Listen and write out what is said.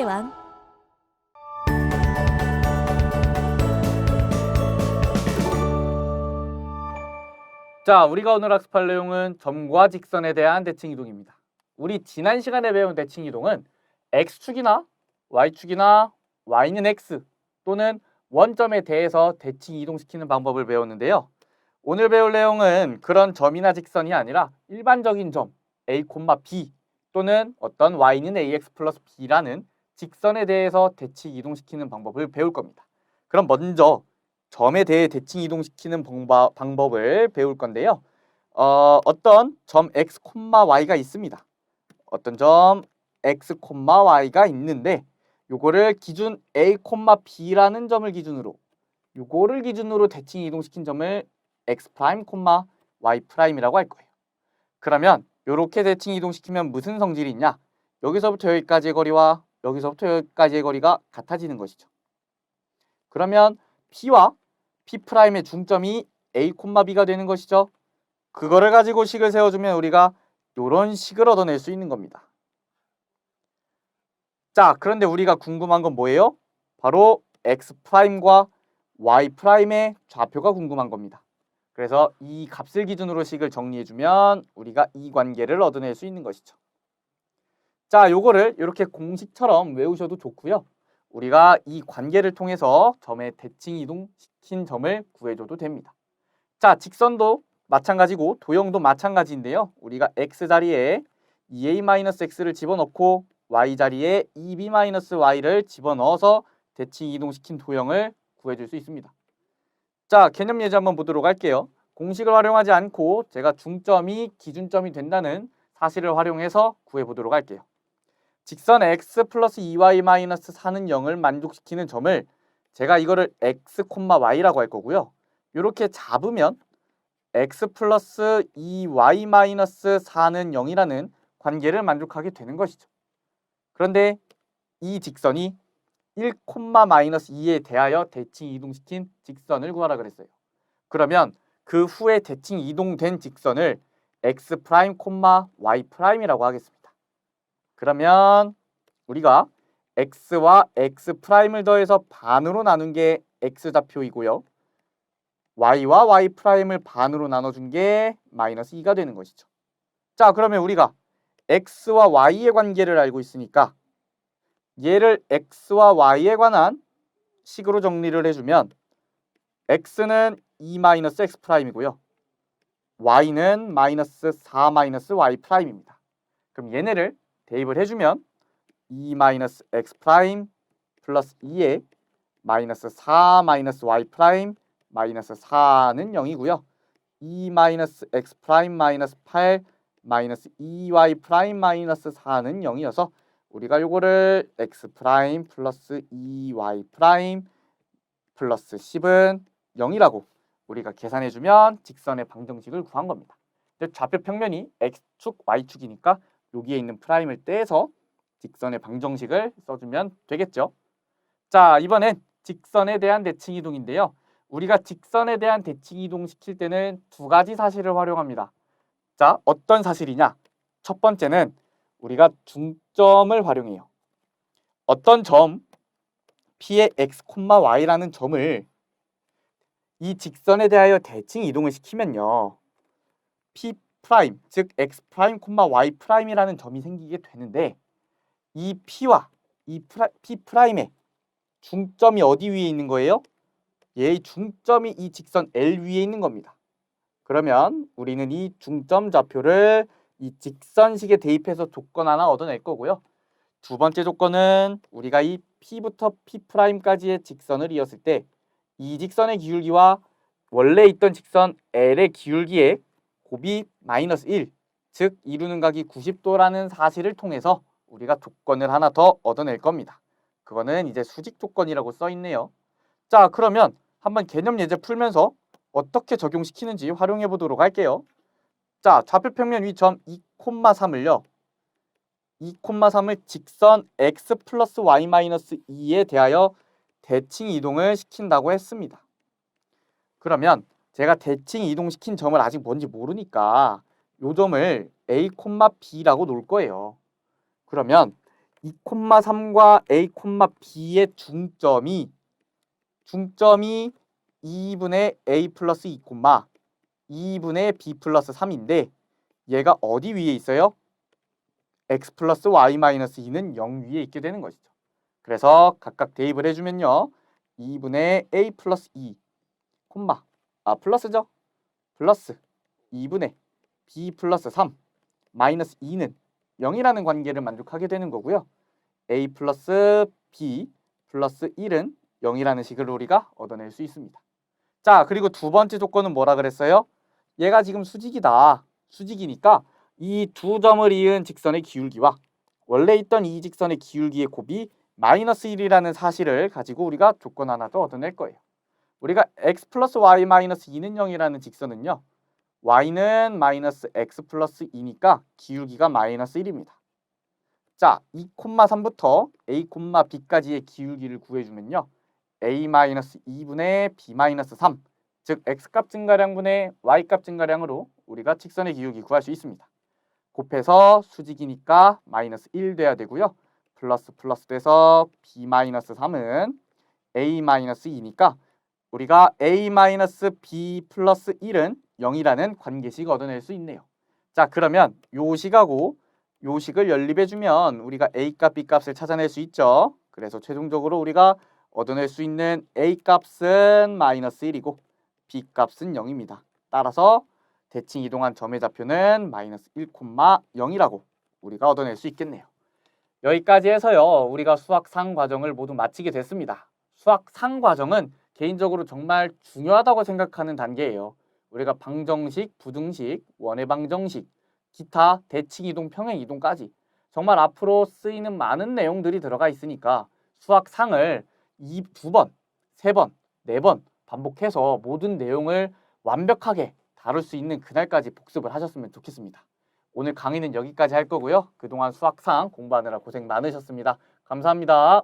수학의 왕. 자, 우리가 오늘 학습할 내용은 점과 직선에 대한 대칭 이동입니다. 우리 지난 시간에 배운 대칭 이동은 x축이나 y축이나 y는 x 또는 원점에 대해서 대칭 이동시키는 방법을 배웠는데요. 오늘 배울 내용은 그런 점이나 직선이 아니라 일반적인 점 a, b 또는 어떤 y는 ax 플러스 b라는 직선에 대해서 대칭 이동시키는 방법을 배울 겁니다. 그럼 먼저 점에 대해 대칭 이동시키는 방법을 배울 건데요. 어떤 점 x, y가 있습니다. 어떤 점 x, y가 있는데 요거를 기준 a, b라는 점을 기준으로 요거를 기준으로 대칭 이동시킨 점을 x', y'이라고 할 거예요. 그러면 요렇게 대칭 이동시키면 무슨 성질이 있냐? 여기서부터 여기까지의 거리와 여기서부터 여기까지의 거리가 같아지는 것이죠. 그러면 p와 P'의 중점이 A, B가 되는 것이죠. 그거를 가지고 식을 세워주면 우리가 이런 식을 얻어낼 수 있는 겁니다. 자, 그런데 우리가 궁금한 건 뭐예요? 바로 X'과 Y'의 좌표가 궁금한 겁니다. 그래서 이 값을 기준으로 식을 정리해주면 우리가 이 관계를 얻어낼 수 있는 것이죠. 자, 요거를 이렇게 공식처럼 외우셔도 좋고요. 우리가 이 관계를 통해서 점의 대칭 이동시킨 점을 구해줘도 됩니다. 자, 직선도 마찬가지고 도형도 마찬가지인데요. 우리가 x 자리에 2a-x를 집어넣고 y 자리에 2b-y를 집어넣어서 대칭 이동시킨 도형을 구해줄 수 있습니다. 자, 개념 예제 한번 보도록 할게요. 공식을 활용하지 않고 제가 중점이 기준점이 된다는 사실을 활용해서 구해보도록 할게요. 직선 x 플러스 2y-4는 0을 만족시키는 점을 제가 이거를 x, y라고 할 거고요. 이렇게 잡으면 x 플러스 2y-4는 0이라는 관계를 만족하게 되는 것이죠. 그런데 이 직선이 1,-2에 대하여 대칭 이동시킨 직선을 구하라 그랬어요. 그러면 그 후에 대칭 이동된 직선을 x', y'이라고 하겠습니다. 그러면 우리가 x와 x'을 더해서 반으로 나눈 게 x좌표이고요. y와 y'을 반으로 나눠준 게 -2가 되는 것이죠. 자, 그러면 우리가 x와 y의 관계를 알고 있으니까 얘를 x와 y에 관한 식으로 정리를 해주면 x는 2-x'이고요. y는 -4-y'입니다. 그럼 얘네를 대입을 해주면 2-x' 플러스 2에 -4-y' -4는 0이고요. 2-x' -8 -2y' -4는 0이어서 우리가 요거를 x' 플러스 2y' 플러스 10은 0이라고 우리가 계산해주면 직선의 방정식을 구한 겁니다. 근데 좌표 평면이 x축, y축이니까 여기에 있는 프라임을 떼서 직선의 방정식을 써주면 되겠죠. 자, 이번엔 직선에 대한 대칭 이동인데요. 우리가 직선에 대한 대칭 이동 시킬 때는 두 가지 사실을 활용합니다. 자, 어떤 사실이냐? 첫 번째는 우리가 중점을 활용해요. 어떤 점 P의 x, y라는 점을 이 직선에 대하여 대칭 이동을 시키면요. P', 즉 x', y'이라는 점이 생기게 되는데 이 P와 이 P'의 중점이 어디 위에 있는 거예요? 얘의 중점이 이 직선 L 위에 있는 겁니다. 그러면 우리는 이 중점 좌표를 이 직선식에 대입해서 조건 하나 얻어낼 거고요. 두 번째 조건은 우리가 이 P부터 P'까지의 직선을 이었을 때 이 직선의 기울기와 원래 있던 직선 L의 기울기의 곱이 -1, 즉 이루는 각이 90도라는 사실을 통해서 우리가 조건을 하나 더 얻어낼 겁니다. 그거는 이제 수직 조건이라고 써 있네요. 자, 그러면 한번 개념 예제 풀면서 어떻게 적용시키는지 활용해 보도록 할게요. 자, 좌표 평면 위 점 2,3을요. 2,3을 직선 x 플러스 y-2에 대하여 대칭 이동을 시킨다고 했습니다. 그러면 제가 대칭 이동시킨 점을 아직 뭔지 모르니까 요 점을 a, b라고 놓을 거예요. 그러면 2,3과 a, b의 중점이 2분의 a 플러스 2, 2분의 b 플러스 3인데 얘가 어디 위에 있어요? x 플러스 y 마이너스 2는 0 위에 있게 되는 것이죠. 그래서 각각 대입을 해주면요. 2분의 a 플러스 2, 플러스죠? 플러스 2분의 b 플러스 3 마이너스 2는 0이라는 관계를 만족하게 되는 거고요. a 플러스 b 플러스 1은 0이라는 식을 우리가 얻어낼 수 있습니다. 자, 그리고 두 번째 조건은 뭐라 그랬어요? 얘가 지금 수직이다. 수직이니까 이 두 점을 이은 직선의 기울기와 원래 있던 이 직선의 기울기의 곱이 마이너스 1이라는 사실을 가지고 우리가 조건 하나 더 얻어낼 거예요. 우리가 x 플러스 y 마이너스 2는 0이라는 직선은요. y는 마이너스 x 플러스 2니까 기울기가 마이너스 1입니다. 자, 2,3부터 a, b까지의 기울기를 구해주면요. a-2분의 b-3, 즉 x값 증가량분의 y값 증가량으로 우리가 직선의 기울기 구할 수 있습니다. 곱해서 수직이니까 마이너스 1 돼야 되고요. 플러스 돼서 b-3은 a-2니까 우리가 a-b 플러스 1은 0이라는 관계식 얻어낼 수 있네요. 자, 그러면 요 식하고 요 식을 연립해주면 우리가 a값, b값을 찾아낼 수 있죠. 그래서 최종적으로 우리가 얻어낼 수 있는 a값은 마이너스 1이고 b값은 0입니다. 따라서 대칭 이동한 점의 좌표는 마이너스 1,0이라고 우리가 얻어낼 수 있겠네요. 여기까지 해서요. 우리가 수학 상 과정을 모두 마치게 됐습니다. 수학 상 과정은 개인적으로 정말 중요하다고 생각하는 단계예요. 우리가 방정식, 부등식, 원의 방정식, 기타 대칭 이동, 평행 이동까지 정말 앞으로 쓰이는 많은 내용들이 들어가 있으니까 수학 상을 2번, 3번, 4번 반복해서 모든 내용을 완벽하게 다룰 수 있는 그날까지 복습을 하셨으면 좋겠습니다. 오늘 강의는 여기까지 할 거고요. 그동안 수학상 공부하느라 고생 많으셨습니다. 감사합니다.